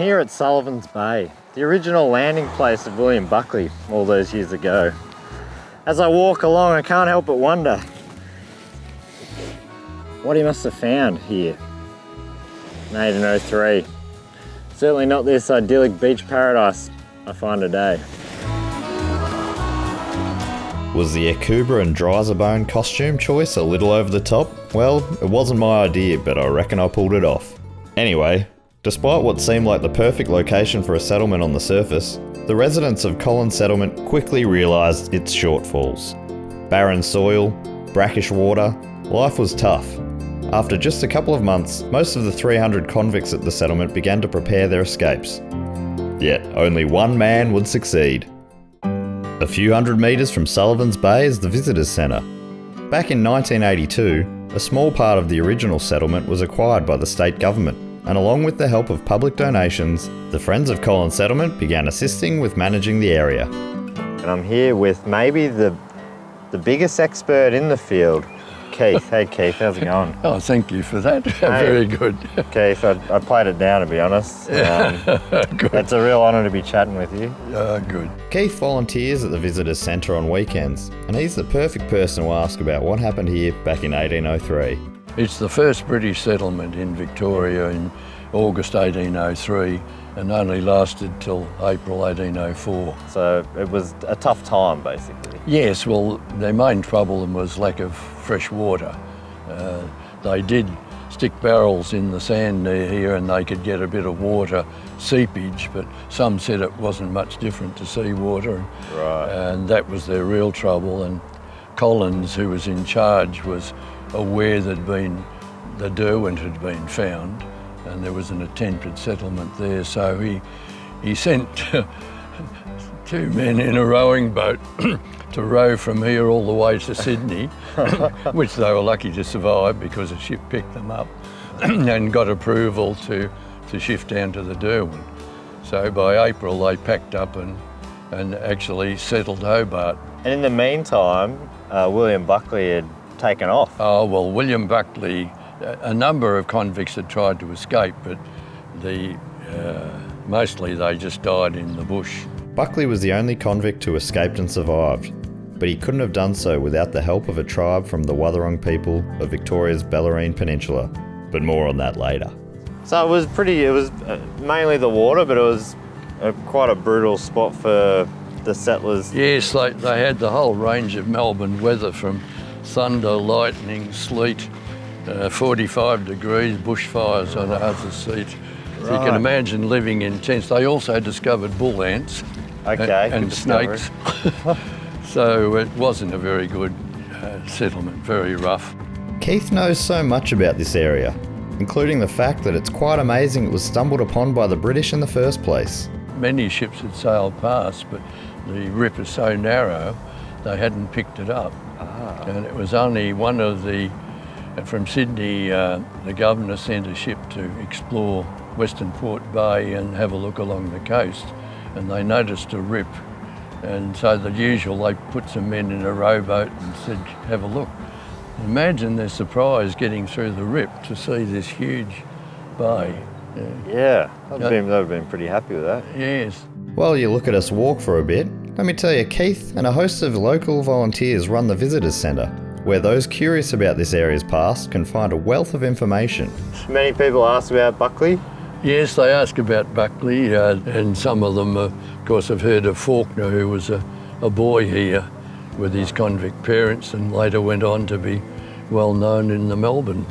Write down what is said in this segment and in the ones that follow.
here at Sullivan's Bay, the original landing place of William Buckley all those years ago. As I walk along, I can't help but wonder what he must have found here in 1803. Certainly not this idyllic beach paradise I find today. Was the Akubra and Dryzerbone costume choice a little over the top? Well, it wasn't my idea, but I reckon I pulled it off. Anyway, despite what seemed like the perfect location for a settlement on the surface, the residents of Collins Settlement quickly realised its shortfalls. Barren soil, brackish water, life was tough. After just a couple of months, most of the 300 convicts at the settlement began to prepare their escapes. Yet, only one man would succeed. A few hundred metres from Sullivan's Bay is the Visitors Centre. Back in 1982, a small part of the original settlement was acquired by the state government, and along with the help of public donations, the Friends of Collins Settlement began assisting with managing the area. And I'm here with maybe the biggest expert in the field, Keith. Hey Keith, how's it going? Oh, thank you for that. Very good. Keith, I played it down to be honest. Good. It's a real honour to be chatting with you. Good. Keith volunteers at the Visitors Centre on weekends, and he's the perfect person to ask about what happened here back in 1803. It's the first British settlement in Victoria in August 1803 and only lasted till April 1804. So it was a tough time basically. Yes, well, their main trouble was lack of fresh water. They did stick barrels in the sand near here and they could get a bit of water seepage, but some said it wasn't much different to seawater. Right. And that was their real trouble. And Collins, who was in charge, was aware that the Derwent had been found and there was an attempted settlement there, so he sent two men in a rowing boat to row from here all the way to Sydney, which they were lucky to survive because a ship picked them up and got approval to shift down to the Derwent. So by April they packed up and actually settled Hobart. And in the meantime, William Buckley had taken off. Oh, well, William Buckley, a number of convicts had tried to escape, but mostly they just died in the bush. Buckley was the only convict who escaped and survived, but he couldn't have done so without the help of a tribe from the Wathaurong people of Victoria's Bellarine Peninsula, but more on that later. So it was mainly the water, but it was quite a brutal spot for the settlers. Yes, they had the whole range of Melbourne weather, from thunder, lightning, sleet, 45 degrees, bushfires on Arthur's Seat. Right. So you can imagine living in tents. They also discovered bull ants and snakes. So it wasn't a very good settlement, very rough. Keith knows so much about this area, including the fact that it's quite amazing it was stumbled upon by the British in the first place. Many ships had sailed past, but the rip is so narrow, they hadn't picked it up. And it was only one of from Sydney, the governor sent a ship to explore Western Port Bay and have a look along the coast, and they noticed a rip. And so the usual, they put some men in a rowboat and said, have a look. Imagine their surprise getting through the rip to see this huge bay. Yeah, they'd have been pretty happy with that. Yes. While you look at us walk for a bit, let me tell you, Keith and a host of local volunteers run the Visitors Centre, where those curious about this area's past can find a wealth of information. Many people ask about Buckley. Yes, they ask about Buckley, and some of them, of course, have heard of Faulkner, who was a boy here with his convict parents and later went on to be well known in the Melbourne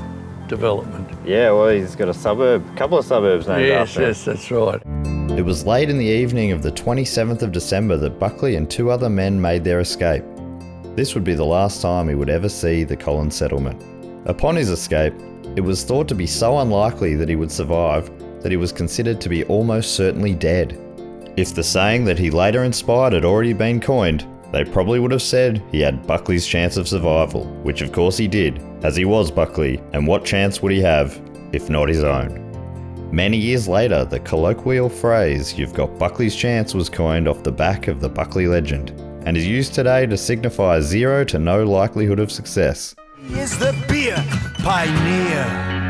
development. Yeah, well, he's got a couple of suburbs named after him. Yes, that's right. It was late in the evening of the 27th of December that Buckley and two other men made their escape. This would be the last time he would ever see the Collins settlement. Upon his escape, it was thought to be so unlikely that he would survive that he was considered to be almost certainly dead. If the saying that he later inspired had already been coined, they probably would have said he had Buckley's chance of survival, which of course he did, as he was Buckley, and what chance would he have, if not his own? Many years later, the colloquial phrase, "You've got Buckley's chance," was coined off the back of the Buckley legend, and is used today to signify zero to no likelihood of success. He is the beer pioneer.